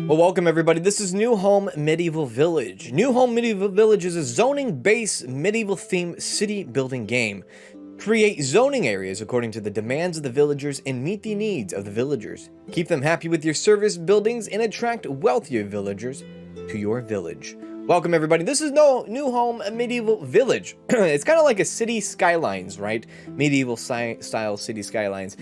Well, welcome everybody. This is New Home Medieval Village. New Home Medieval Village is a zoning-based medieval-themed city-building game. Create zoning areas according to the demands of the villagers and meet the needs of the villagers. Keep them happy with your service buildings and attract wealthier villagers to your village. Welcome everybody. This is New Home Medieval Village. It's kind of like a city skylines, right? Medieval style city skylines.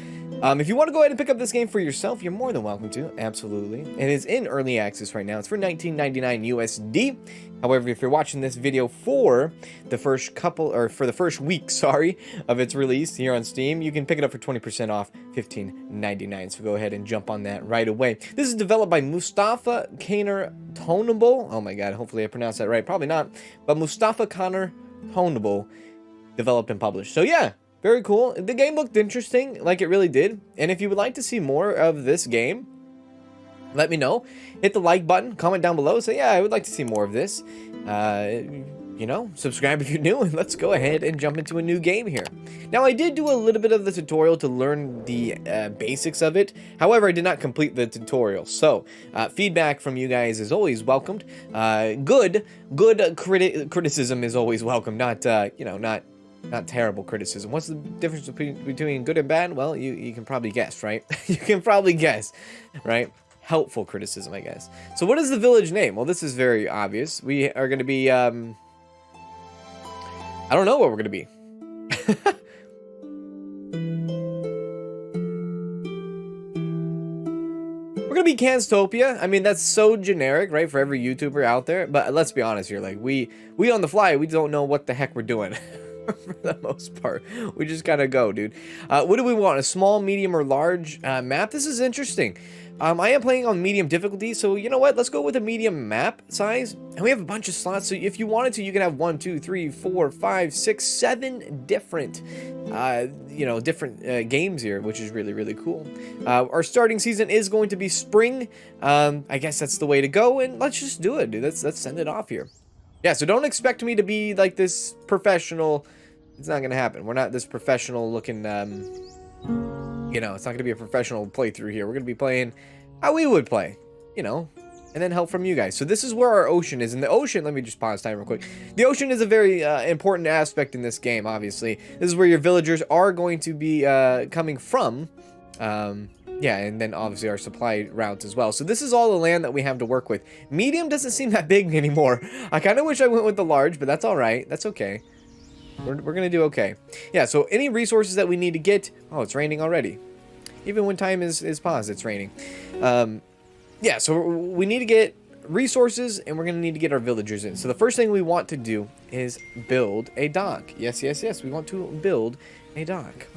If you want to go ahead and pick up this game for yourself, you're more than welcome to. Absolutely. It is in early access right now. It's for $19.99 USD. However, if you're watching this video for the first week, of its release here on Steam, you can pick it up for 20% off, $15.99. So go ahead and jump on that right away. This is developed by Mustafa Kanzalone. Oh my god, hopefully I pronounced that right. Probably not. But Mustafa Kanzalone developed and published. So yeah, very cool. The game looked interesting, like it really did. And if you would like to see more of this game, let me know. Hit the like button, comment down below, say, yeah, I would like to see more of this. You know, subscribe if you're new, and let's go ahead and jump into a new game here. Now, I did do a little bit of the tutorial to learn the basics of it. However, I did not complete the tutorial. So, feedback from you guys is always welcomed. Good criticism is always welcome, not, you know, not terrible criticism. What's the difference between good and bad? Well, you can probably guess, right? You can probably guess, right? Helpful criticism, I guess. So what is the village name? Well, this is very obvious. We are going to be, I don't know what we're going to be. We're going to be Kanztopia. I mean, that's so generic, right, for every YouTuber out there. But let's be honest here. Like, we on the fly, we don't know what the heck we're doing. For the most part, we just gotta go, dude. What do we want? A small, medium, or large map? This is interesting. I am playing on medium difficulty, so you know what? Let's go with a medium map size. And we have a bunch of slots, so if you wanted to, you can have 1, 2, 3, 4, 5, 6, 7 different, you know, different games here, which is really, really cool. Our starting season is going to be spring. I guess that's the way to go, and let's just do it, dude. Let's send it off here. Yeah, so don't expect me to be like this professional. It's not going to happen. We're not this professional looking, you know, it's not going to be a professional playthrough here. We're going to be playing how we would play, you know, and then help from you guys. So this is where our ocean is. And the ocean, let me just pause time real quick. The ocean is a very important aspect in this game, obviously. This is where your villagers are going to be coming from. Yeah, and then obviously our supply routes as well. So this is all the land that we have to work with. Medium doesn't seem that big anymore. I kind of wish I went with the large, but that's all right. That's okay. We're going to do okay. Yeah, so any resources that we need to get... Oh, it's raining already. Even when time is paused, it's raining. Yeah, so we need to get resources, and we're going to need to get our villagers in. So the first thing we want to do is build a dock. Yes, yes, yes. We want to build a dock.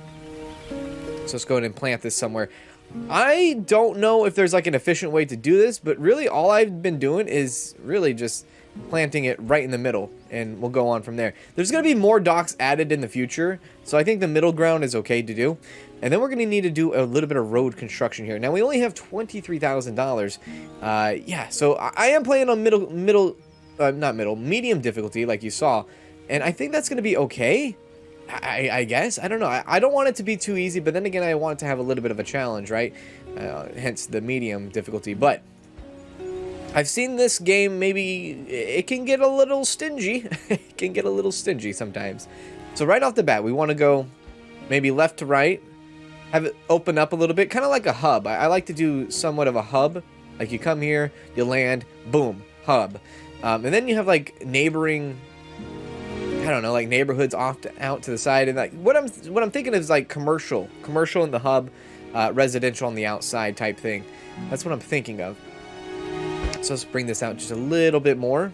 So let's go ahead and plant this somewhere. I don't know if there's like an efficient way to do this, but really all I've been doing is really just planting it right in the middle, and we'll go on from there. There's going to be more docks added in the future, so I think the middle ground is okay to do. And then we're going to need to do a little bit of road construction here. Now, we only have $23,000. Yeah, so I am playing on medium difficulty, like you saw, and I think that's going to be okay. I guess. I don't know. I don't want it to be too easy, but then again, I want it to have a little bit of a challenge, right? Hence the medium difficulty. But I've seen this game, maybe it can get a little stingy. It can get a little stingy sometimes. So right off the bat, we want to go maybe left to right, have it open up a little bit, kind of like a hub. I like to do somewhat of a hub. Like you come here, you land, boom, hub. And then you have like neighboring... I don't know, like neighborhoods out to the side, and like what I'm thinking is like commercial in the hub, residential on the outside type thing. That's what I'm thinking of. So let's bring this out just a little bit more,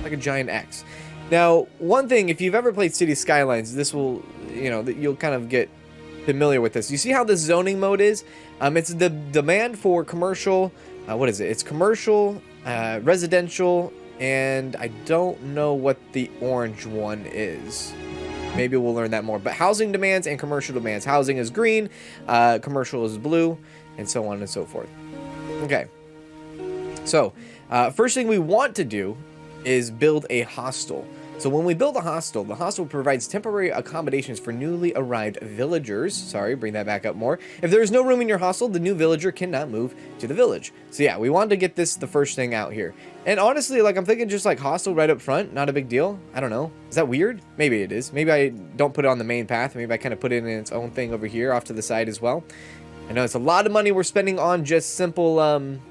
like a giant X. Now, one thing, if you've ever played City Skylines, this will, you know, you'll kind of get familiar with this. You see how this zoning mode is? It's the demand for commercial. What is it? It's commercial, residential. And I don't know what the orange one is. Maybe we'll learn that more. But housing demands and commercial demands. Housing is green, commercial is blue, and so on and so forth. Okay. So, first thing we want to do is build a hostel. So when we build a hostel, the hostel provides temporary accommodations for newly arrived villagers. Sorry, bring that back up more. If there is no room in your hostel, the new villager cannot move to the village. So yeah, we wanted to get this the first thing out here. And honestly, like, I'm thinking just like hostel right up front, not a big deal. I don't know. Is that weird? Maybe it is. Maybe I don't put it on the main path. Maybe I kind of put it in its own thing over here off to the side as well. I know it's a lot of money we're spending on just simple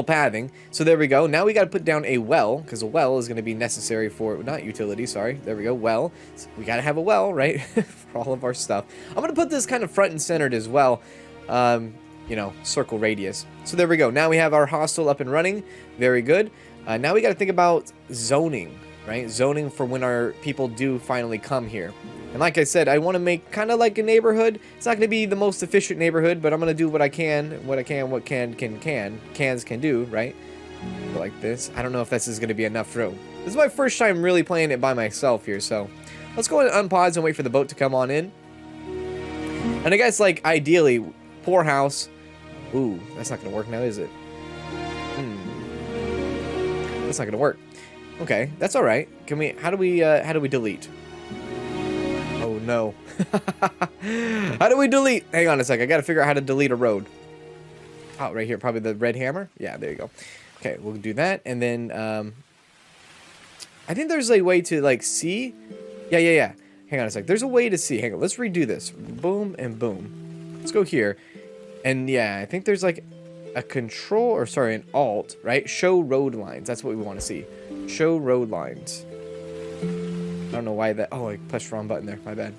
pathing. So there we go. Now we got to put down a well, because a well is going to be necessary for, not utility, sorry. There we go, well. So we got to have a well, right, for all of our stuff. I'm going to put this kind of front and centered as well, you know, circle radius. So there we go. Now we have our hostel up and running. Very good. Now we got to think about zoning, right? Zoning for when our people do finally come here. And like I said, I want to make kind of like a neighborhood. It's not going to be the most efficient neighborhood, but I'm going to do what cans can do, right? Go like this. I don't know if this is going to be enough room. This is my first time really playing it by myself here, so let's go ahead and unpause and wait for the boat to come on in. And I guess, like, ideally, poor house. Ooh, that's not going to work now, is it? That's not going to work. Okay, that's all right. Can we? How do we delete? Oh no. How do we delete? Hang on a sec. I got to figure out how to delete a road. Oh, right here. Probably the red hammer. Yeah, there you go. Okay, we'll do that. And then I think there's a way to, like, see. Yeah. Hang on a sec. There's a way to see. Hang on. Let's redo this. Boom and boom. Let's go here. And yeah, I think there's like a control, or sorry, an alt, right? Show road lines. That's what we want to see. Show road lines. I don't know why that... Oh, I pushed the wrong button there. My bad.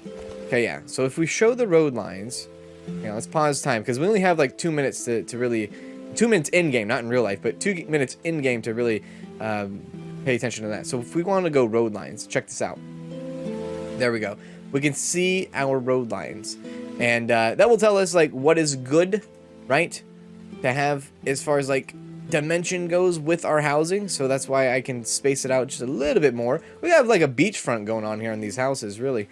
Okay, yeah. So if we show the road lines... Yeah, let's pause time, because we only have like 2 minutes to really... 2 minutes in-game, not in real life, but 2 minutes in-game to really pay attention to that. So if we want to go road lines, check this out. There we go. We can see our road lines. And that will tell us, like, what is good, right, to have as far as, like, dimension goes with our housing. So that's why I can space it out just a little bit more. We have, like, a beachfront going on here in these houses, really.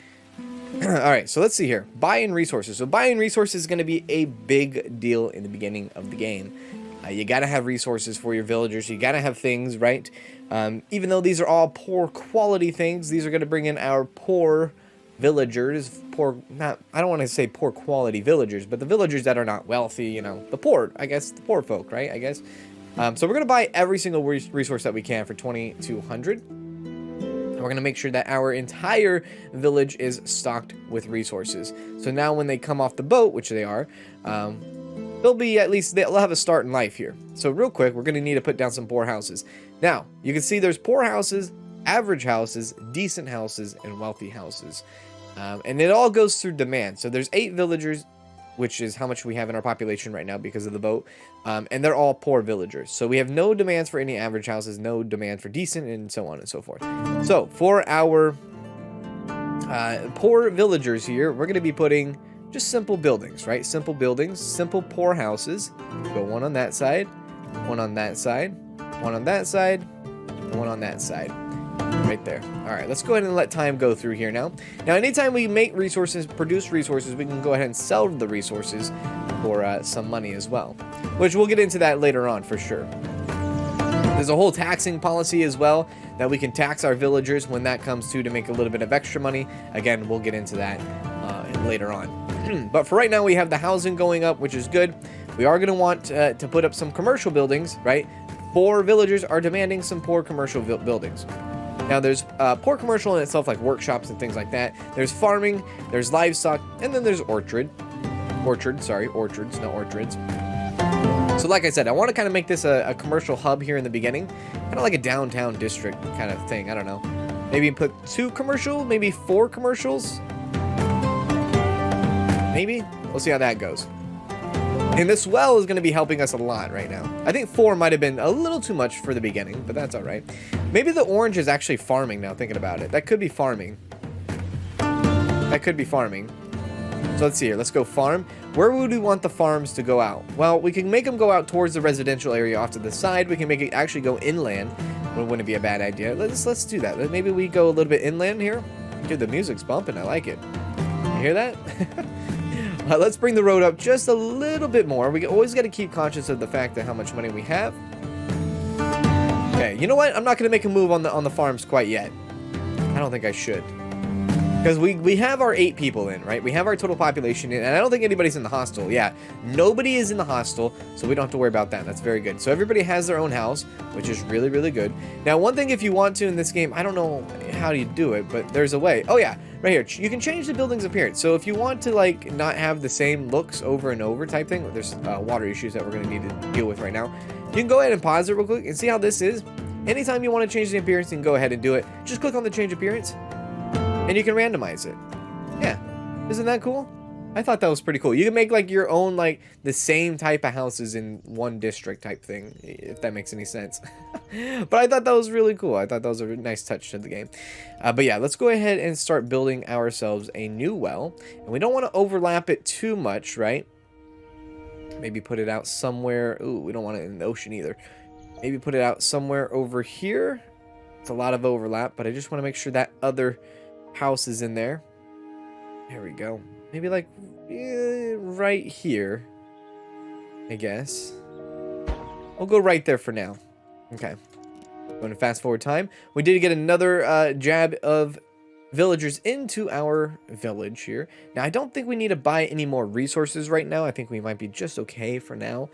All right, so let's see here. Buying resources. So buying resources is going to be a big deal in the beginning of the game. You got to have resources for your villagers. You got to have things, right? Even though these are all poor quality things, these are going to bring in our poor villagers. I don't want to say poor quality villagers, but the villagers that are not wealthy, you know, the poor, I guess, the poor folk, right? I guess. So we're going to buy every single resource that we can for 2,200. We're going to make sure that our entire village is stocked with resources. So now when they come off the boat, which they are, they'll be, at least they'll have a start in life here. So real quick, we're going to need to put down some poor houses. Now, you can see there's poor houses, average houses, decent houses, and wealthy houses. And it all goes through demand. So there's 8 villagers, which is how much we have in our population right now because of the boat. And they're all poor villagers. So we have no demands for any average houses, no demand for decent, and so on and so forth. So for our poor villagers here, we're going to be putting just simple buildings, right? Simple buildings, simple poor houses. Go one on that side, one on that side, one on that side, and one on that side. Right there. All right, let's go ahead and let time go through here now. Now, anytime we make resources, produce resources, we can go ahead and sell the resources for some money as well, which we'll get into that later on for sure. There's a whole taxing policy as well that we can tax our villagers when that comes to make a little bit of extra money. Again, we'll get into that later on. But for right now, we have the housing going up, which is good. We are going to want to put up some commercial buildings, right? Poor villagers are demanding some poor commercial buildings. Now, there's poor commercial in itself, like workshops and things like that. There's farming, there's livestock, and then there's orchards, no orchards. So like I said, I want to kind of make this a commercial hub here in the beginning, kind of like a downtown district kind of thing. I don't know. Maybe put 2 commercial, maybe 4 commercials. Maybe. We'll see how that goes. And this well is going to be helping us a lot right now. I think 4 might have been a little too much for the beginning, but that's all right. Maybe the orange is actually farming now, thinking about it. That could be farming. That could be farming. So let's see here. Let's go farm. Where would we want the farms to go out? Well, we can make them go out towards the residential area off to the side. We can make it actually go inland. It wouldn't be a bad idea. Let's do that. Maybe we go a little bit inland here. Dude, the music's bumping. I like it. You hear that? Let's bring the road up just a little bit more. We always got to keep conscious of the fact of how much money we have. Okay, you know what? I'm not gonna make a move on the farms quite yet. I don't think I should. Because we have our 8 people in, right? We have our total population in, and I don't think anybody's in the hostel. Yeah, nobody is in the hostel, so we don't have to worry about that. That's very good. So everybody has their own house, which is really, really good. Now, one thing if you want to in this game, I don't know how you do it, but there's a way. Oh, yeah, right here. You can change the building's appearance. So if you want to, like, not have the same looks over and over type thing, there's water issues that we're going to need to deal with right now. You can go ahead and pause it real quick and see how this is. Anytime you want to change the appearance, you can go ahead and do it. Just click on the change appearance. And you can randomize it. Yeah. Isn't that cool? I thought that was pretty cool. You can make like your own, like the same type of houses in one district type thing, if that makes any sense. But I thought that was really cool. I thought that was a nice touch to the game. But yeah, let's go ahead and start building ourselves a new well. And we don't want to overlap it too much, right? Maybe put it out somewhere. Ooh, we don't want it in the ocean either. Maybe put it out somewhere over here. It's a lot of overlap, but I just want to make sure that other house is in there. There we go. Maybe like right here, I guess. We'll go right there for now. Okay. Going to fast forward time. We did get another jab of villagers into our village here. Now, I don't think we need to buy any more resources right now. I think we might be just okay for now.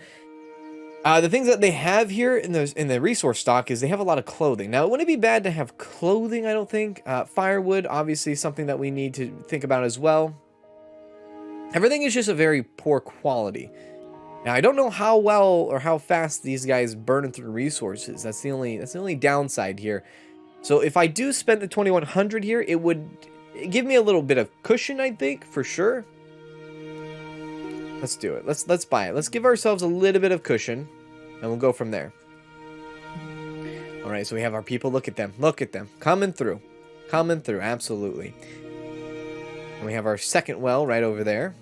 The things that they have here in the resource stock is they have a lot of clothing. Now, it wouldn't be bad to have clothing, I don't think. Firewood, obviously, something that we need to think about as well. Everything is just a very poor quality. Now, I don't know how well or how fast these guys burn through resources. That's the only downside here. So if I do spend the 2100 here, it would give me a little bit of cushion, I think, for sure. Let's do it. Let's buy it. Let's give ourselves a little bit of cushion, and we'll go from there. All right, so we have our people. Look at them. Look at them. Coming through. Coming through. Absolutely. And we have our second well right over there.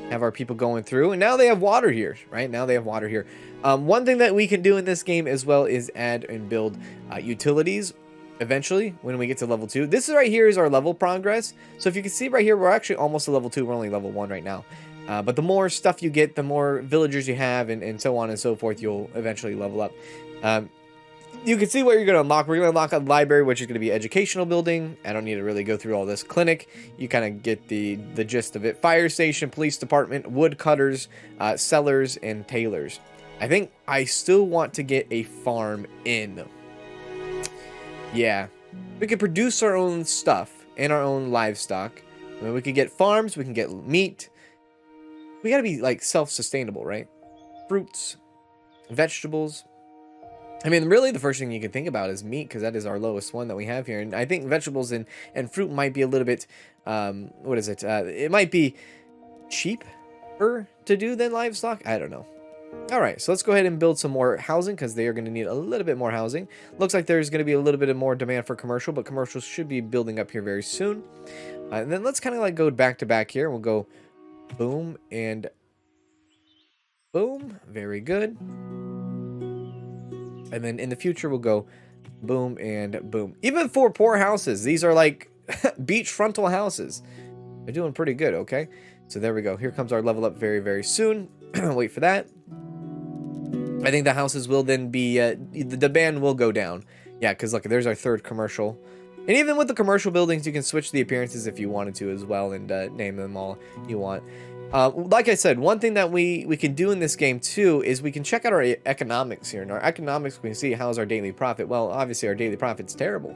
Have our people going through, and now they have water here, right? Now they have water here. One thing that we can do in this game as well is add and build utilities eventually when we get to level 2. This right here is our level progress. So if you can see right here, we're actually almost to level 2. We're only level 1 right now. But the more stuff you get, the more villagers you have, and so on and so forth, you'll eventually level up. You can see what you're going to unlock. We're going to unlock a library, which is going to be educational building. I don't need to really go through all this. Clinic, you kind of get the gist of it. Fire station, police department, woodcutters, sellers, and tailors. I think I still want to get a farm in. Yeah. We can produce our own stuff and our own livestock. I mean, we can get farms, we can get meat. We gotta be like self-sustainable, right? Fruits, vegetables. I mean, really the first thing you can think about is meat, because that is our lowest one that we have here. And I think vegetables and fruit might be a little bit, what is it? It might be cheaper to do than livestock. I don't know. All right, so let's go ahead and build some more housing, because they are going to need a little bit more housing. Looks like there's going to be a little bit of more demand for commercial, but commercials should be building up here very soon. And then let's kind of like go back to back here. We'll go boom and boom. Very good. And then in the future, we'll go boom and boom. Even for poor houses, these are like beach frontal houses. They're doing pretty good, okay? So there we go. Here comes our level up very, very soon. Wait for that. I think the houses will then be, the demand will go down. Yeah, because look, there's our third commercial. And even with the commercial buildings, you can switch the appearances if you wanted to as well, and name them all you want. Like I said, one thing that we can do in this game too is we can check out our economics here. In our economics, we can see how's our daily profit. Well, obviously our daily profit's terrible.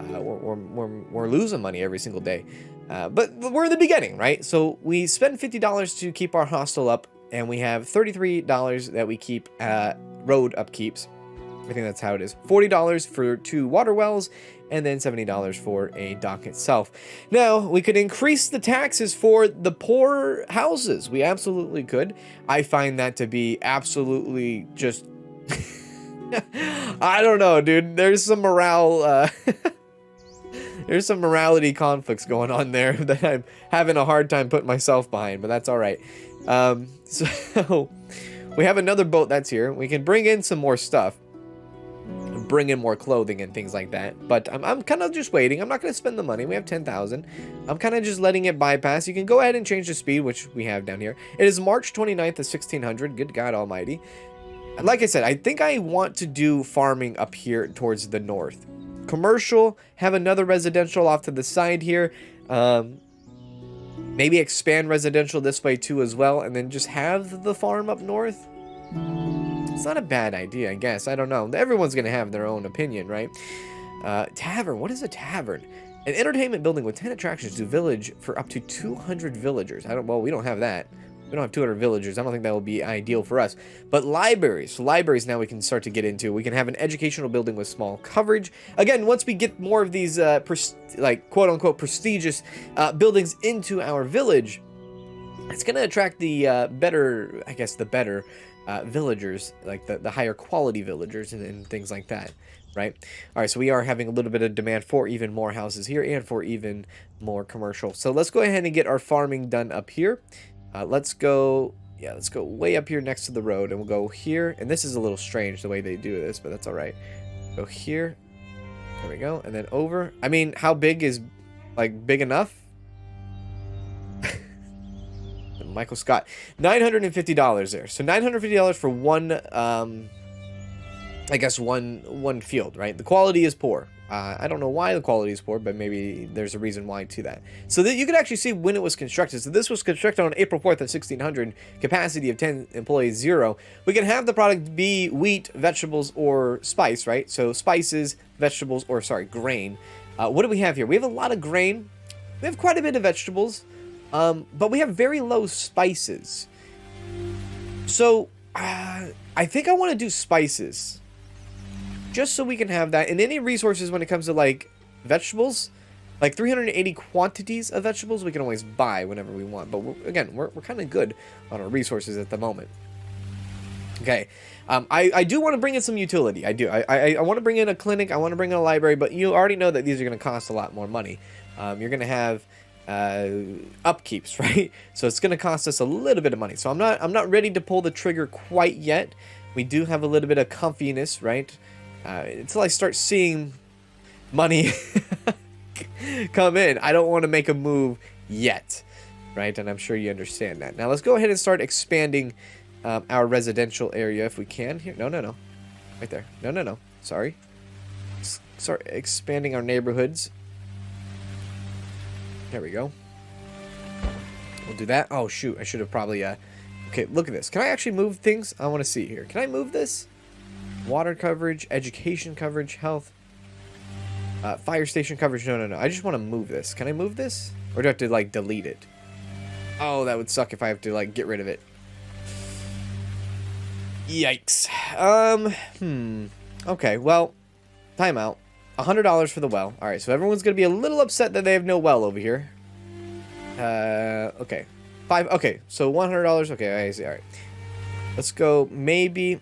We're losing money every single day. But we're in the beginning, right? So we spend $50 to keep our hostel up, and we have $33 that we keep road upkeeps. I think that's how it is. $40 for 2 water wells, and then $70 for a dock itself. Now, we could increase the taxes for the poor houses. We absolutely could. I find that to be absolutely just... I don't know, dude. There's some morale... There's some morality conflicts going on there that I'm having a hard time putting myself behind, but that's all right. So we have another boat that's here. We can bring in some more stuff. Bring in more clothing and things like that. But I'm kind of just waiting. I'm not going to spend the money. We have 10,000. I'm kind of just letting it bypass. You can go ahead and change the speed, which we have down here. It is March 29th of 1600. Good God almighty. like I said, I think I want to do farming up here towards the north. Commercial, have another residential off to the side here. Maybe expand residential this way too as well, and then just have the farm up north. It's not a bad idea, I guess. I don't know. Everyone's going to have their own opinion, right? Tavern. What is a tavern? An entertainment building with 10 attractions to village for up to 200 villagers. Well, we don't have that. We don't have 200 villagers. I don't think that will be ideal for us. But libraries. So libraries now we can start to get into. We can have an educational building with small coverage. Again, once we get more of these, like, quote-unquote prestigious buildings into our village, it's going to attract the better, I guess, the better villagers, like the higher quality villagers and things like that, right? All right, so we are having a little bit of demand for even more houses here and for even more commercial. So let's go ahead and get our farming done up here. Let's go way up here next to the road, and we'll go here. And this is a little strange the way they do this, but that's all right. Go here. There we go. And then over. I mean, how big is, like, big enough? Michael Scott. $950 there. So $950 for one, I guess one field, right? The quality is poor. I don't know why the quality is poor, but maybe there's a reason why to that. So that you can actually see when it was constructed. So this was constructed on April 4th of 1600. Capacity of 10 employees, 0. We can have the product be wheat, vegetables, or spice, right? So spices, vegetables, or sorry, grain. What do we have here? We have a lot of grain. We have quite a bit of vegetables. But we have very low spices. So I think I want to do spices. Just so we can have that. And any resources when it comes to, like, vegetables, like 380 quantities of vegetables, we can always buy whenever we want. But we're kind of good on our resources at the moment. Okay. I do want to bring in some utility. I do. I want to bring in a clinic. I want to bring in a library. But you already know that these are going to cost a lot more money. You're going to have upkeeps, right? So it's going to cost us a little bit of money. So I'm not ready to pull the trigger quite yet. We do have a little bit of comfiness, right? Until I start seeing money come in, I don't want to make a move yet, right? And I'm sure you understand that. Now let's go ahead and start expanding our residential area if we can. Here, no, right there. No. Sorry. Start expanding our neighborhoods. There we go. We'll do that. Oh shoot, I should have probably okay, look at this. Can I actually move things? I want to see here. Can I move this? Water coverage, education coverage, health, fire station coverage. No. I just want to move this. Can I move this? Or do I have to, like, delete it? Oh, that would suck if I have to, like, get rid of it. Yikes. Okay, well, timeout. $100 for the well. All right, so everyone's going to be a little upset that they have no well over here. Okay. Okay, so $100. Okay, I see. All right. Let's go maybe...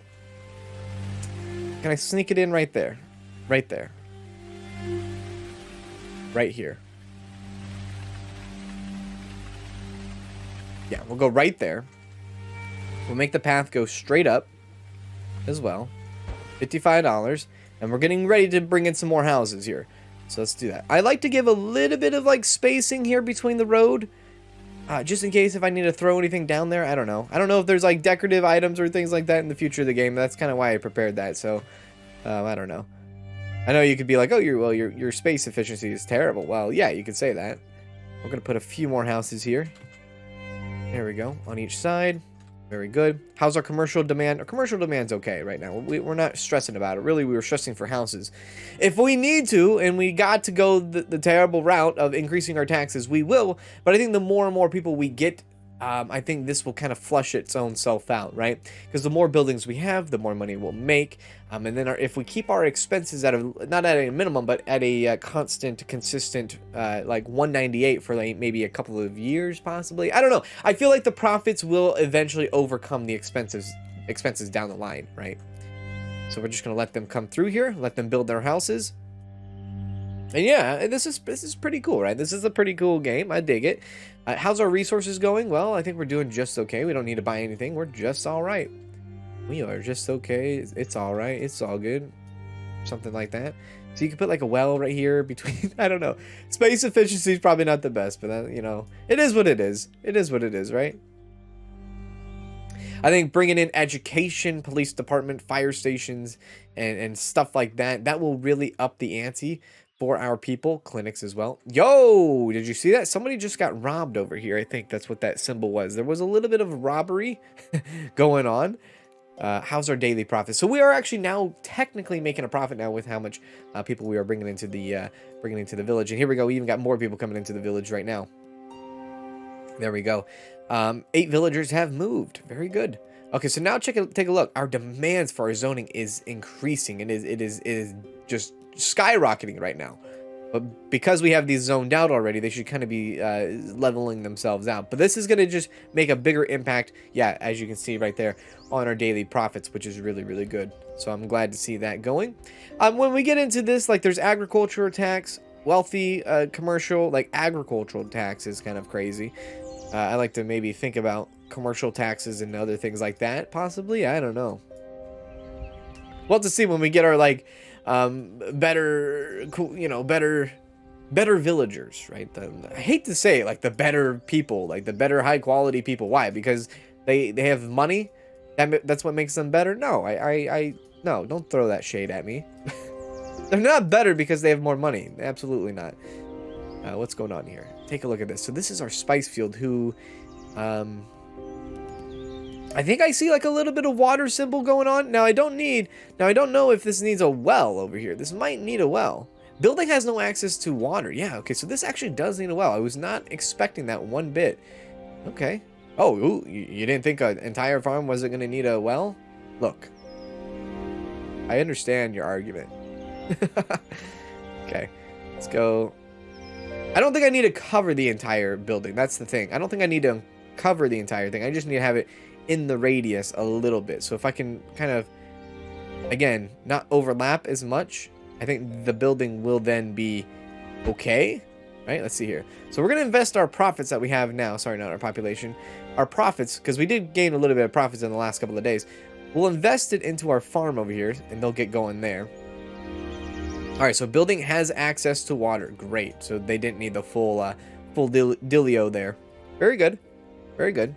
Can I sneak it in right there? Right there. Right here. Yeah, we'll go right there. We'll make the path go straight up as well. $55. And we're getting ready to bring in some more houses here. So let's do that. I like to give a little bit of, like, spacing here between the road. Just in case if I need to throw anything down there. I don't know. I don't know if there's, like, decorative items or things like that in the future of the game. That's kind of why I prepared that. So, I don't know. I know you could be like, oh, your space efficiency is terrible. Well, yeah, you could say that. We're going to put a few more houses here. There we go. On each side. Very good. How's our commercial demand? Our commercial demand's okay right now. We're not stressing about it. Really, we were stressing for houses. If we need to, and we got to go the terrible route of increasing our taxes, we will. But I think the more and more people we get, I think this will kind of flush its own self out, right? Because the more buildings we have, the more money we'll make. And then if we keep our expenses at not at a minimum, but at a consistent, like 198 for like maybe a couple of years, possibly. I don't know. I feel like the profits will eventually overcome the expenses down the line, right? So we're just gonna let them come through here, let them build their houses. And yeah, this is pretty cool, right? This is a pretty cool game. I dig it. How's our resources going? Well, I think we're doing just okay. We don't need to buy anything. We're just all right. We are just okay. It's all right. It's all good. Something like that. So you can put like a well right here between, I don't know. Space efficiency is probably not the best, but you know, it is what it is. It is what it is, right? I think bringing in education, police department, fire stations, and stuff like that, that will really up the ante for our people. Clinics as well. Yo, did you see that? Somebody just got robbed over here. I think that's what that symbol was. There was a little bit of robbery going on. How's our daily profit? So we are actually now technically making a profit now with how much people we are bringing into the village. And here we go. We even got more people coming into the village right now. There we go. 8 villagers have moved. Very good. Okay, so now take a look. Our demands for our zoning is increasing, and it is just skyrocketing right now. But because we have these zoned out already, they should kind of be leveling themselves out. But this is going to just make a bigger impact, yeah, as you can see right there, on our daily profits, which is really, really good. So I'm glad to see that going. When we get into this, like there's agricultural tax, wealthy, commercial, like agricultural tax is kind of crazy. I like to maybe think about commercial taxes and other things like that, possibly. I don't know. We'll have to see when we get our, like, better, you know, better villagers, right? I hate to say it, like the better people, like the better high quality people. Why? Because they have money. That's what makes them better. No, no, don't throw that shade at me. They're not better because they have more money. Absolutely not. What's going on here? Take a look at this. So this is our spice field who, I think I see like a little bit of water symbol going on. Now I don't know if this needs a well over here. This might need a well. Building has no access to water. Yeah, okay, so this actually does need a well. I was not expecting that one bit. Okay. Oh, ooh, you didn't think an entire farm wasn't going to need a well? Look. I understand your argument. Okay, let's go. I don't think I need to cover the entire building. That's the thing. I don't think I need to cover the entire thing. I just need to have it in the radius a little bit. So if I can kind of, again, not overlap as much, I think the building will then be okay. Right? Let's see here. So we're going to invest our profits that we have now. Sorry, not our population. Our profits, because we did gain a little bit of profits in the last couple of days. We'll invest it into our farm over here, and they'll get going there. All right, so building has access to water. Great. So they didn't need the full dealio there. Very good. Very good.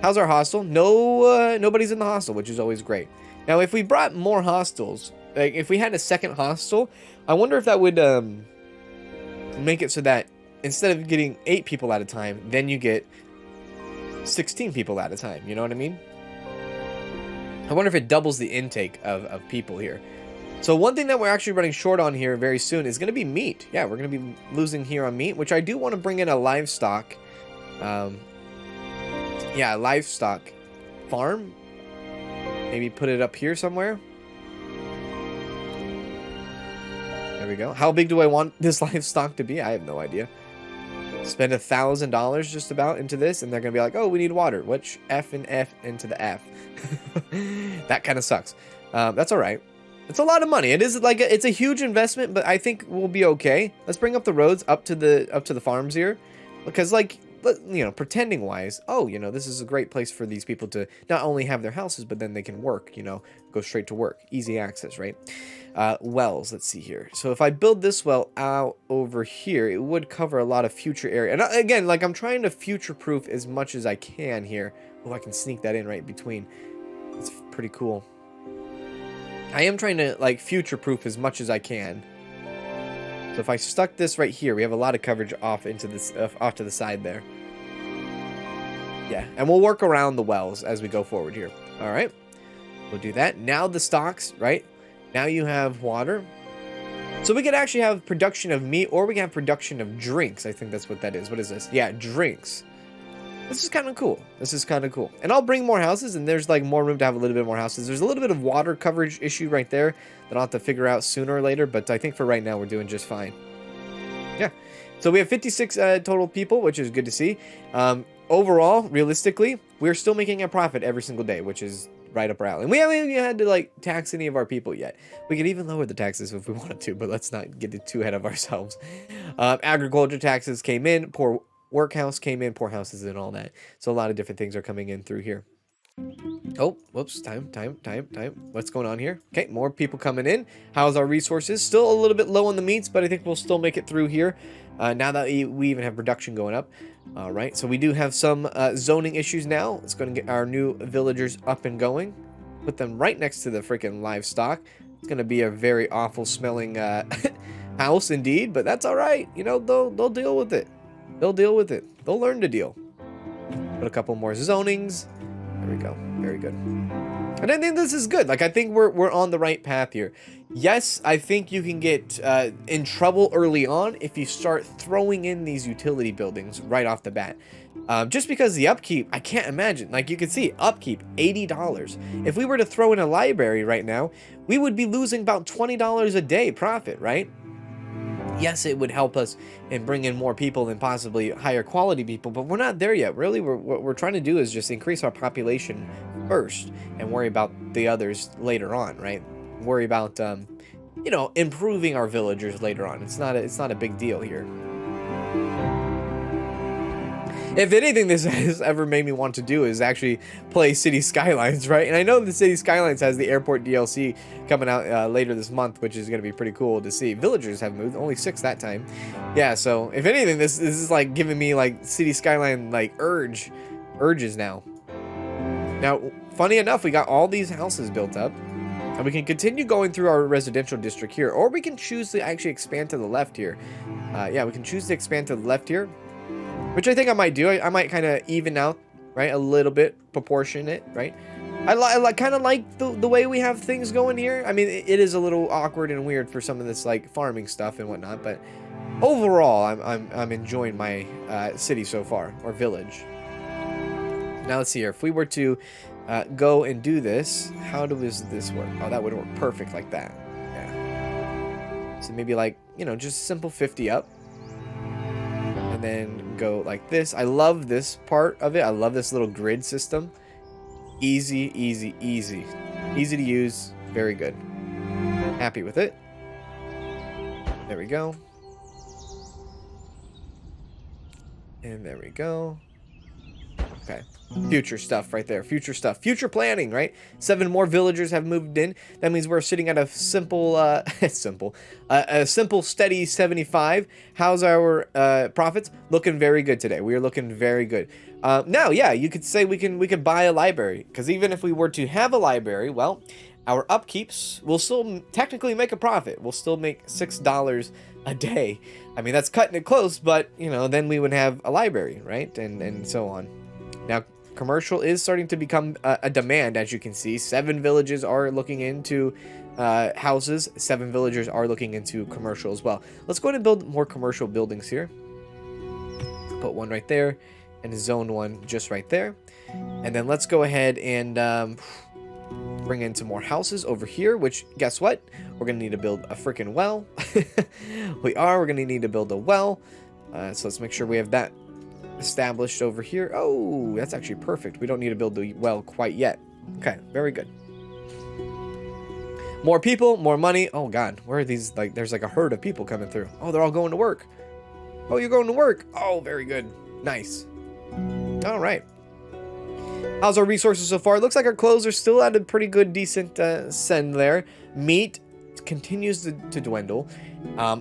How's our hostel? No, nobody's in the hostel, which is always great. Now, if we brought more hostels, like if we had a second hostel, I wonder if that would make it so that instead of getting 8 people at a time, then you get 16 people at a time. You know what I mean? I wonder if it doubles the intake of people here. So one thing that we're actually running short on here very soon is going to be meat. Yeah, we're going to be losing here on meat, which I do want to bring in a livestock. Yeah, livestock farm. Maybe put it up here somewhere. There we go. How big do I want this livestock to be? I have no idea. Spend $1,000 just about into this, and they're going to be like, oh, we need water. Which F and F into the F. That kind of sucks. That's all right. It's a lot of money. It is like it's a huge investment, but I think we'll be okay. Let's bring up the roads up to the farms here, because like, you know, pretending wise, oh, you know, this is a great place for these people to not only have their houses, but then they can work, you know, go straight to work, easy access, right? Wells, let's see here. So if I build this well out over here, it would cover a lot of future area. And again, like I'm trying to future proof as much as I can here. Oh, I can sneak that in right between. It's pretty cool. I am trying to like future proof as much as I can. So if I stuck this right here, we have a lot of coverage off into this off to the side there. Yeah, and we'll work around the wells as we go forward here. All right, we'll do that. Now the stocks, right? Now you have water. So we could actually have production of meat, or we can have production of drinks. I think that's what that is. What is this? Yeah, drinks. This is kind of cool. This is kind of cool. And I'll bring more houses, and there's like more room to have a little bit more houses. There's a little bit of water coverage issue right there that I'll have to figure out sooner or later, but I think for right now we're doing just fine. Yeah. So we have 56 total people, which is good to see. Overall, realistically, we're still making a profit every single day, which is right up our alley. And we haven't even had to like tax any of our people yet. We could even lower the taxes if we wanted to, but let's not get too ahead of ourselves. Agriculture taxes came in, poor workhouse came in, poor houses and all that. So a lot of different things are coming in through here. Oh, whoops. Time. What's going on here? Okay, more people coming in. How's our resources? Still a little bit low on the meats, but I think we'll still make it through here. Now that we even have production going up. All right, so we do have some zoning issues now. It's going to get our new villagers up and going. Put them right next to the freaking livestock. It's going to be a very awful smelling house indeed, but that's all right. You know, they'll deal with it. They'll deal with it. They'll learn to deal. Put a couple more zonings. There we go. Very good. And I think this is good. Like, I think we're on the right path here. Yes, I think you can get in trouble early on if you start throwing in these utility buildings right off the bat. Just because the upkeep, I can't imagine. Like, you can see, upkeep, $80. If we were to throw in a library right now, we would be losing about $20 a day profit, right? Yes, it would help us and bring in more people and possibly higher quality people, but we're not there yet. Really, what we're trying to do is just increase our population first and worry about the others later on, right? Worry about, you know, improving our villagers later on. It's not a big deal here. If anything this has ever made me want to do is actually play City Skylines, right? And I know the City Skylines has the airport DLC coming out later this month, which is going to be pretty cool to see. Villagers have moved, only 6 that time. Yeah, so if anything, this is like giving me like City Skyline like urges now. Now, funny enough, we got all these houses built up. And we can continue going through our residential district here, or we can choose to actually expand to the left here. Yeah, we can choose to expand to the left here, which I think I might do. I might kind of even out, right? A little bit proportionate, right? I kind of like the way we have things going here. I mean, it is a little awkward and weird for some of this like farming stuff and whatnot, but overall, I'm enjoying my city so far, or village. Now let's see here. If we were to go and do this, how does this work? Oh, that would work perfect like that. Yeah. So maybe like, you know, just simple 50 up. And then go like this. I love this part of it. I love this little grid system. Easy, easy, easy. Easy to use. Very good. Happy with it. There we go. And there we go. Okay. Future stuff right there. Future stuff. Future planning, right? 7 more villagers have moved in. That means we're sitting at a simple, a simple steady 75. How's our profits? Looking very good today. We are looking very good. Now, yeah, you could say we could buy a library, because even if we were to have a library, well, our upkeeps will still technically make a profit. We'll still make $6 a day. I mean, that's cutting it close, but you know, then we would have a library, right? And so on. Now, commercial is starting to become a demand, as you can see. 7 villages are looking into houses. 7 villagers are looking into commercial as well. Let's go ahead and build more commercial buildings here. Put one right there, and zone 1 just right there. And then let's go ahead and bring in some more houses over here, which, guess what? We're going to need to build a freaking well. We're going to need to build a well. So let's make sure we have that established over here. Oh, that's actually perfect. We don't need to build the well quite yet. Okay, very good. More people, more money. Oh god, where are these? Like, there's like a herd of people coming through. Oh, they're all going to work. Oh, you're going to work. Oh, very good. Nice. All right. How's our resources so far? It looks like our clothes are still at a pretty good, decent send there. Meat continues to dwindle.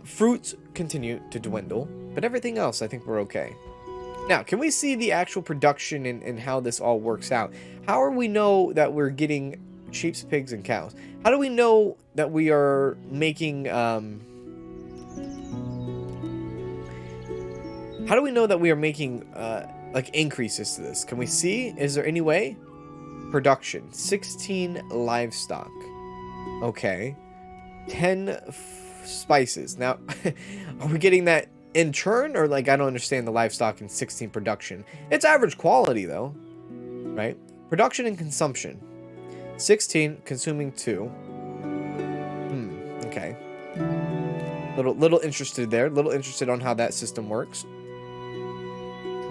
Fruits continue to dwindle. But everything else, I think we're okay. Now, can we see the actual production and how this all works out? How do we know that we're getting sheep, pigs, and cows? How do we know that we are making... how do we know that we are making like increases to this? Can we see? Is there any way? Production. 16 livestock. Okay. 10 spices. Now, are we getting that in turn, or like I don't understand the livestock and 16 production? It's average quality though, right? Production and consumption. 16 consuming 2. Okay. Little interested there. Little interested on how that system works.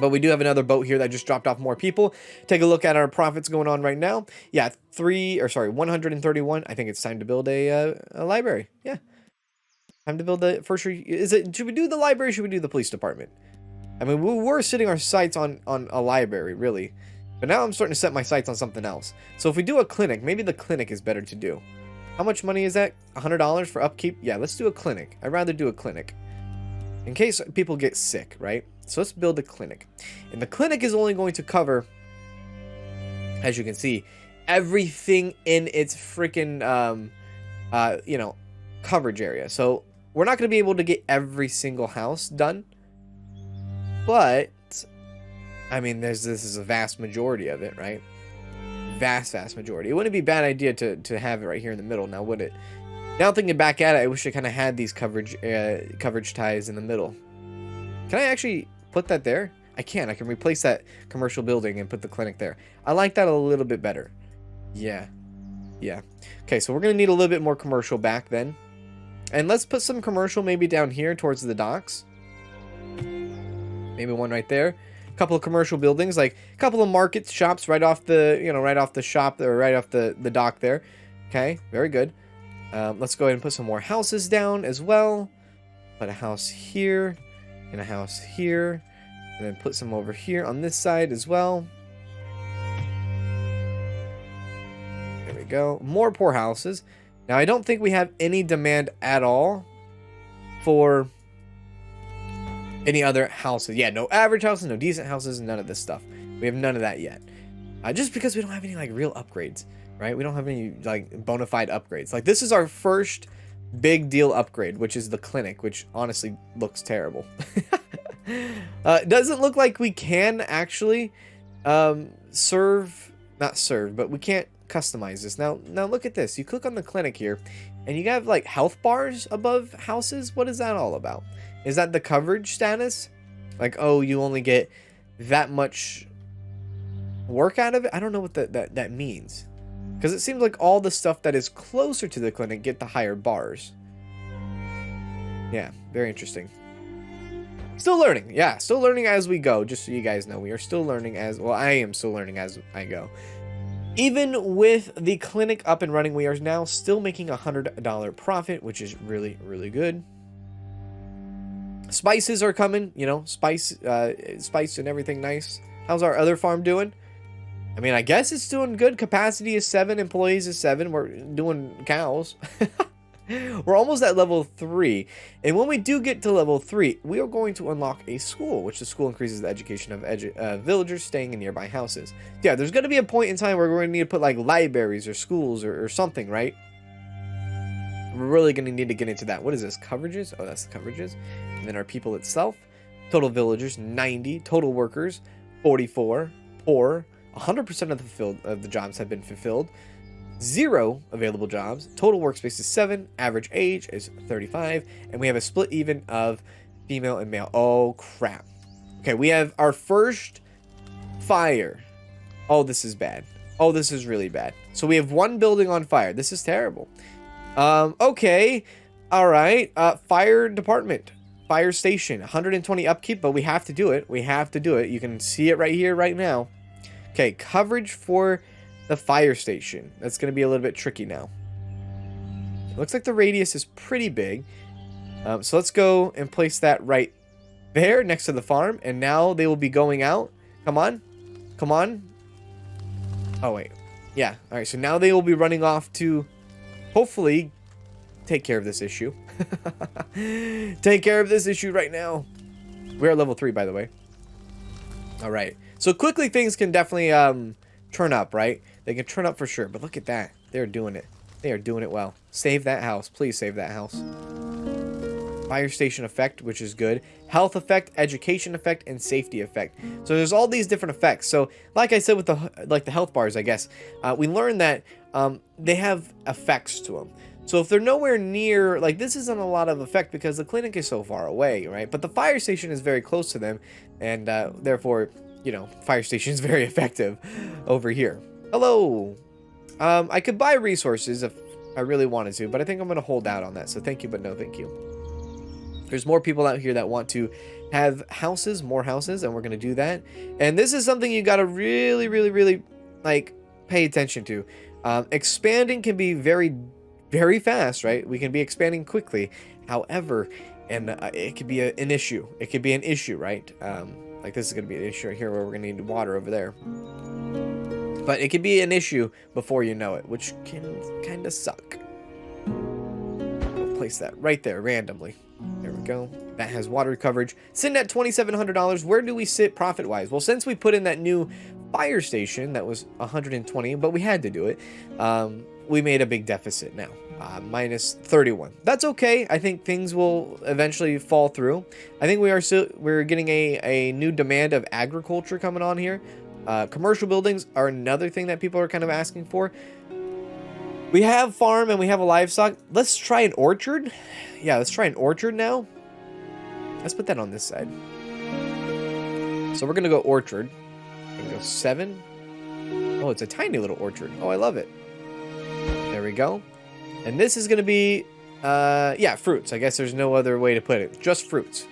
But we do have another boat here that just dropped off more people. Take a look at our profits going on right now. Yeah, 131. I think it's time to build a library. Yeah. Time to build the first. Should we do the library? Should we do the police department? I mean, we're sitting our sights on a library, really. But now I'm starting to set my sights on something else. So if we do a clinic, maybe the clinic is better to do. How much money is that? $100 for upkeep? Yeah, let's do a clinic. I'd rather do a clinic. In case people get sick, right? So let's build a clinic. And the clinic is only going to cover, as you can see, everything in its freaking, you know, coverage area. So we're not going to be able to get every single house done. But, I mean, this is a vast majority of it, right? Vast majority. It wouldn't be a bad idea to have it right here in the middle, now would it? Now thinking back at it, I wish I kind of had these coverage ties in the middle. Can I actually put that there? I can. I can replace that commercial building and put the clinic there. I like that a little bit better. Yeah. Yeah. Okay, so we're going to need a little bit more commercial back then. And let's put some commercial maybe down here towards the docks. Maybe one right there. A couple of commercial buildings, like a couple of markets, shops right off the, you know, right off the shop or right off the dock there. Okay, very good. Let's go ahead and put some more houses down as well. Put a house here and a house here. And then put some over here on this side as well. There we go. More poor houses. Now, I don't think we have any demand at all for any other houses. Yeah, no average houses, no decent houses, none of this stuff. We have none of that yet. Just because we don't have any, like, real upgrades, right? We don't have any, like, bona fide upgrades. Like, this is our first big deal upgrade, which is the clinic, which honestly looks terrible. It doesn't look like we can actually not serve, but we can't customize this. Now look at this. You click on the clinic here and you have like health bars above houses. What is that all about? Is that the coverage status? Like, oh, you only get that much work out of it? I don't know what that means. Because it seems like all the stuff that is closer to the clinic get the higher bars. Yeah, very interesting. Still learning. Yeah, still learning as we go. Just so you guys know, we are still learning as... Well, I am still learning as I go. Even with the clinic up and running, we are now still making $100 profit, which is really, really good. Spices are coming, you know, spice and everything nice. How's our other farm doing? I mean, I guess it's doing good. Capacity is 7, employees is 7. We're doing cows. We're almost at level 3. And when we do get to level 3, we are going to unlock a school, which the school increases the education of villagers staying in nearby houses. Yeah, there's going to be a point in time where we're going to need to put like libraries or schools or something, right? We're really going to need to get into that. What is this? Coverages? Oh, that's the coverages. And then our people itself. Total villagers, 90. Total workers, 44. Poor, 100% of the jobs have been fulfilled. 0 available jobs. Total workspace is 7. Average age is 35. And we have a split even of female and male. Oh, crap. Okay, we have our first fire. Oh, this is bad. Oh, this is really bad. So we have 1 building on fire. This is terrible. Okay. All right. Fire department. Fire station. 120 upkeep, but we have to do it. We have to do it. You can see it right here, right now. Okay, coverage for the fire station. That's going to be a little bit tricky now. It looks like the radius is pretty big. So let's go and place that right there next to the farm. And now they will be going out. Come on. Come on. Oh, wait. Yeah. All right. So now they will be running off to hopefully take care of this issue. Take care of this issue right now. We're at level 3, by the way. All right. So quickly things can definitely turn up, right? They can turn up for sure. But look at that. They're doing it. They are doing it well. Save that house. Please save that house. Fire station effect, which is good. Health effect, education effect, and safety effect. So there's all these different effects. So like I said with the health bars, I guess, we learned that they have effects to them. So if they're nowhere near, like this isn't a lot of effect because the clinic is so far away, right? But the fire station is very close to them, and therefore, you know, fire station is very effective over here. Hello. I could buy resources if I really wanted to, but I think I'm going to hold out on that. So thank you, but no thank you. There's more people out here that want to have houses, more houses, and we're going to do that. And this is something you got to really, really, really, like, pay attention to. Expanding can be very, very fast, right? We can be expanding quickly. However, and it could be an issue. It could be an issue, right? Like this is going to be an issue right here where we're going to need water over there. But it could be an issue before you know it, which can kind of suck. I'll place that right there randomly. There we go. That has water coverage. Sitting at $2,700. Where do we sit profit-wise? Well, since we put in that new fire station, that was 120, but we had to do it. We made a big deficit now. Minus 31. That's okay. I think things will eventually fall through. I think we're getting a new demand of agriculture coming on here. Commercial buildings are another thing that people are kind of asking for. We have farm and we have a livestock. Let's try an orchard. Yeah, let's try an orchard now. Let's put that on this side. So we're gonna go orchard. We're gonna go 7. Oh, it's a tiny little orchard. Oh, I love it. There we go. And this is gonna be, yeah, fruits. I guess there's no other way to put it. Just fruits.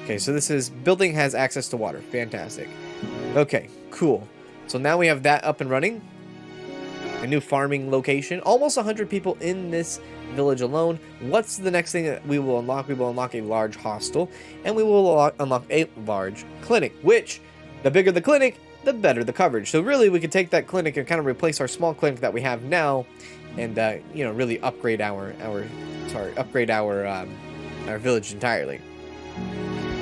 Okay, so this is building has access to water. Fantastic. Okay, cool. So now we have that up and running. A new farming location. Almost 100 people in this village alone. What's the next thing that we will unlock? We will unlock a large hostel, and we will unlock a large clinic, which the bigger the clinic, the better the coverage. So really, we could take that clinic and kind of replace our small clinic that we have now, and you know, really upgrade our village entirely.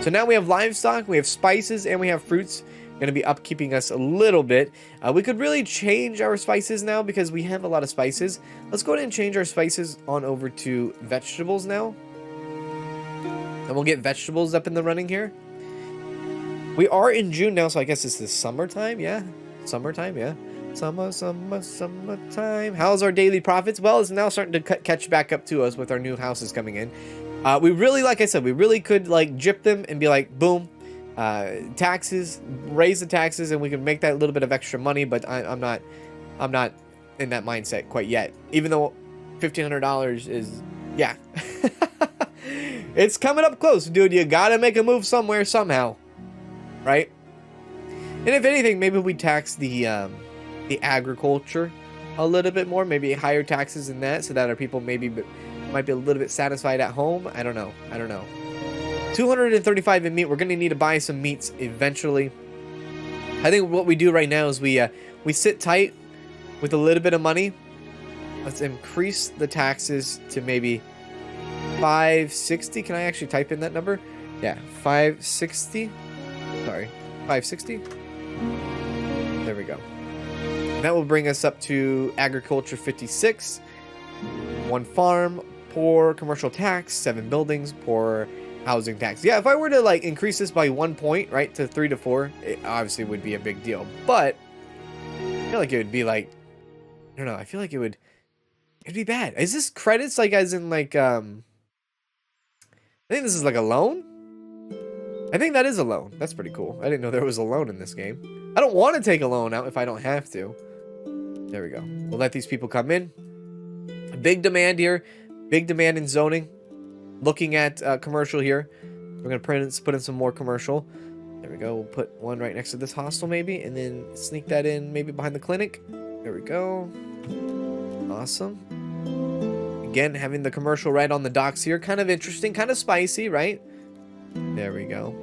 So now we have livestock, we have spices, and we have fruits. Going to be upkeeping us a little bit. We could really change our spices now because we have a lot of spices. Let's go ahead and change our spices on over to vegetables now. And we'll get vegetables up in the running here. We are in June now, so I guess this is summertime, yeah? Summertime, yeah. Summertime. How's our daily profits? Well, it's now starting to catch back up to us with our new houses coming in. We really, like I said, we really could like jip them and be like, boom, taxes, raise the taxes, and we can make that little bit of extra money. But I'm not in that mindset quite yet. Even though $1,500 is, yeah, it's coming up close, dude. You gotta make a move somewhere somehow, right? And if anything, maybe we tax the agriculture a little bit more, maybe higher taxes in that, so that our people might be a little bit satisfied at home. I don't know. 235 in meat. We're gonna need to buy some meats eventually. I think what we do right now is we sit tight with a little bit of money. Let's increase the taxes to maybe 560. Can I actually type in that number? Yeah, 560. Sorry, 560. There we go. That will bring us up to agriculture 56. 1 farm, poor commercial tax, 7 buildings, poor housing tax. Yeah, if I were to like increase this by 1 point, right, to 3 to 4, it obviously would be a big deal. But I feel like it would be like, I don't know, I feel like it'd be bad. Is this credits like as in like I think this is like a loan? I think that is a loan. That's pretty cool. I didn't know there was a loan in this game. I don't want to take a loan out if I don't have to. There we go. We'll let these people come in. A big demand here. Big demand in zoning. Looking at commercial here. We're going to put in some more commercial. There we go. We'll put one right next to this hostel maybe. And then sneak that in maybe behind the clinic. There we go. Awesome. Again, having the commercial right on the docks here. Kind of interesting. Kind of spicy, right? There we go.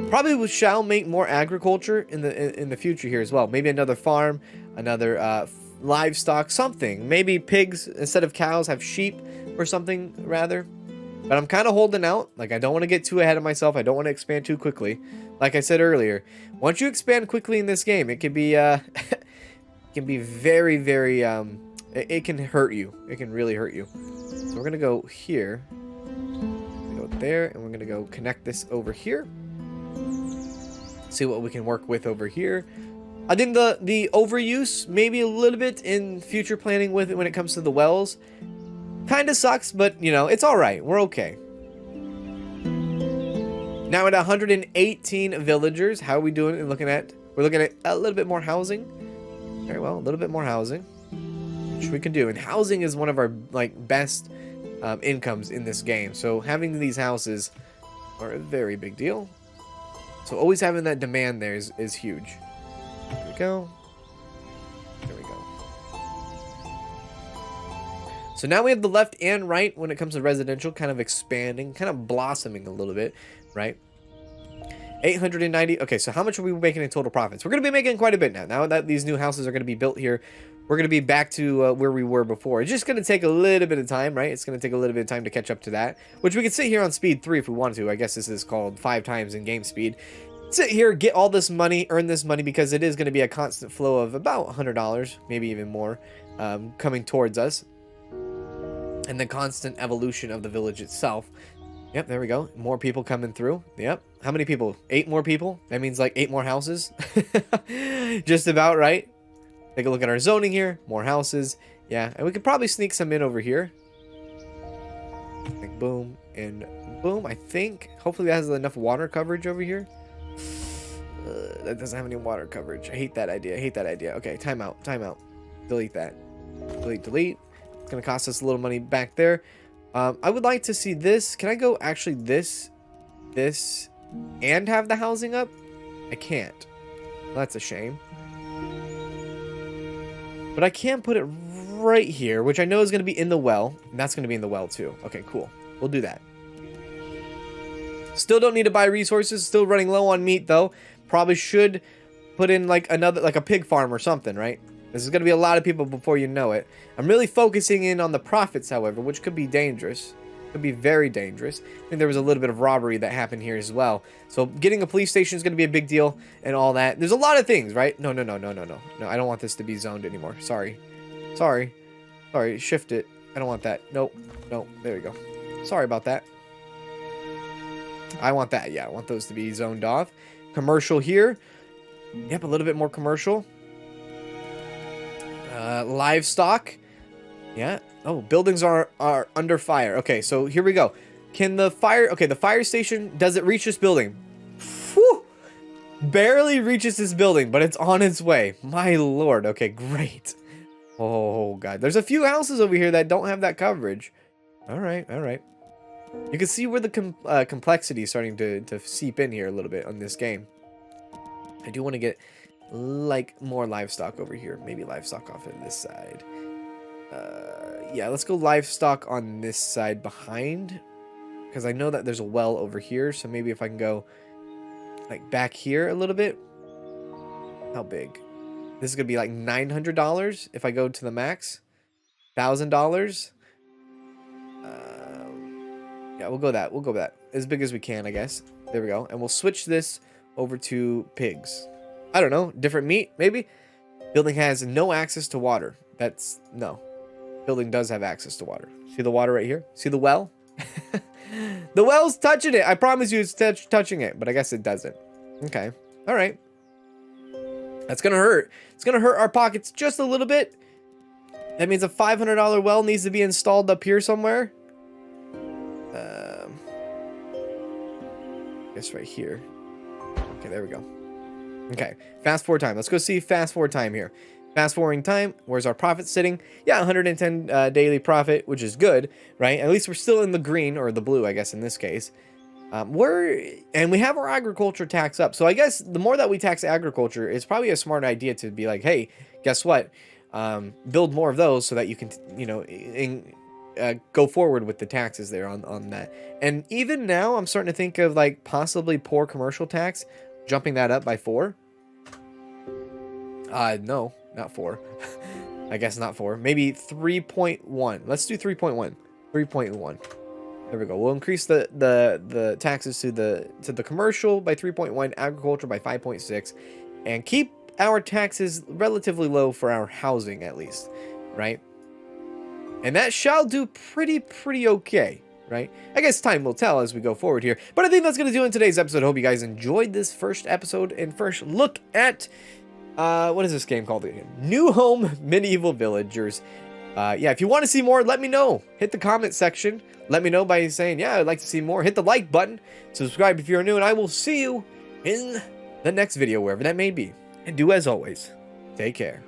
Probably we shall make more agriculture in the future here as well. Maybe another farm. Another livestock. Something. Maybe pigs instead of cows have sheep. Or something rather. But I'm kind of holding out. Like, I don't want to get too ahead of myself. I don't want to expand too quickly. Like I said earlier, once you expand quickly in this game, it can be it can be very, very it can hurt you. It can really hurt you. So we're gonna go here. Go there, and we're gonna go connect this over here. See what we can work with over here. I think the overuse maybe a little bit in future planning with it when it comes to the wells. Kind of sucks, but, you know, it's all right. We're okay. Now at 118 villagers, how are we doing? We're looking at a little bit more housing. Very well, a little bit more housing, which we can do. And housing is one of our like best incomes in this game. So having these houses are a very big deal. So always having that demand there is huge. There we go. There we go. So now we have the left and right when it comes to residential kind of expanding, kind of blossoming a little bit, right? 890. Okay, so how much are we making in total profits? We're going to be making quite a bit now. Now that these new houses are going to be built here, we're going to be back to where we were before. It's just going to take a little bit of time, right? It's going to take a little bit of time to catch up to that, which we could sit here on speed 3 if we want to. I guess this is called 5 times in game speed. Sit here, get all this money, earn this money, because it is going to be a constant flow of about $100, maybe even more, coming towards us. And the constant evolution of the village itself. Yep, there we go. More people coming through. Yep. How many people? 8 more people? That means like 8 more houses. Just about, right? Take a look at our zoning here. More houses. Yeah, and we could probably sneak some in over here. Like boom and boom, I think. Hopefully that has enough water coverage over here. That doesn't have any water coverage. I hate that idea. I hate that idea. Okay, timeout. Timeout. Delete that. Delete, delete. It's going to cost us a little money back there. I would like to see this. Can I go actually this, and have the housing up? I can't. Well, that's a shame. But I can put it right here, which I know is going to be in the well. And that's going to be in the well too. Okay, cool. We'll do that. Still don't need to buy resources. Still running low on meat though. Probably should put in like a pig farm or something, right? This is going to be a lot of people before you know it. I'm really focusing in on the profits, however, which could be dangerous. Could be very dangerous. I think there was a little bit of robbery that happened here as well. So getting a police station is going to be a big deal and all that. There's a lot of things, right? No. No, I don't want this to be zoned anymore. Sorry. Shift it. I don't want that. Nope. There we go. Sorry about that. I want that. Yeah, I want those to be zoned off. Commercial here. Yep, a little bit more commercial. Livestock. Yeah. Oh, buildings are under fire. Okay, so here we go. Can the fire... Okay, the fire station, does it reach this building? Whew! Barely reaches this building, but it's on its way. My lord. Okay, great. Oh, God. There's a few houses over here that don't have that coverage. All right. You can see where the complexity is starting to seep in here a little bit on this game. I do want to get... like more livestock over here. Maybe livestock off of this side. Yeah, let's go livestock on this side behind, because I know that there's a well over here. So maybe if I can go like back here a little bit. How big? This is gonna be like $900 if I go to the max. $1,000. Yeah, we'll go that as big as we can, I guess. There we go. And we'll switch this over to pigs. I don't know, different meat, maybe? Building has no access to water. That's, no. Building does have access to water. See the water right here? See the well? The well's touching it. I promise you it's touching it, but I guess it doesn't. Okay. All right. That's going to hurt. It's going to hurt our pockets just a little bit. That means a $500 well needs to be installed up here somewhere. I guess right here. Okay, there we go. Okay, fast forward time. Let's go see fast forward time here. Fast forwarding time. Where's our profit sitting? Yeah, 110 daily profit, which is good, right? At least we're still in the green, or the blue, I guess, in this case. And we have our agriculture tax up. So I guess the more that we tax agriculture, it's probably a smart idea to be like, hey, guess what? Build more of those so that you can, you know, go forward with the taxes there on that. And even now, I'm starting to think of like possibly poor commercial tax, jumping that up by 4. No, not 4. I guess not 4. Maybe 3.1. Let's do 3.1. 3.1. There we go. We'll increase the taxes to the commercial by 3.1, agriculture by 5.6, and keep our taxes relatively low for our housing at least, right? And that shall do pretty okay, right? I guess time will tell as we go forward here. But I think that's going to do it in today's episode. I hope you guys enjoyed this first episode and first look at, what is this game called again? New Home Medieval Villagers. Yeah, if you want to see more, let me know. Hit the comment section. Let me know by saying, yeah, I'd like to see more. Hit the like button. Subscribe if you're new. And I will see you in the next video, wherever that may be. And do as always, take care.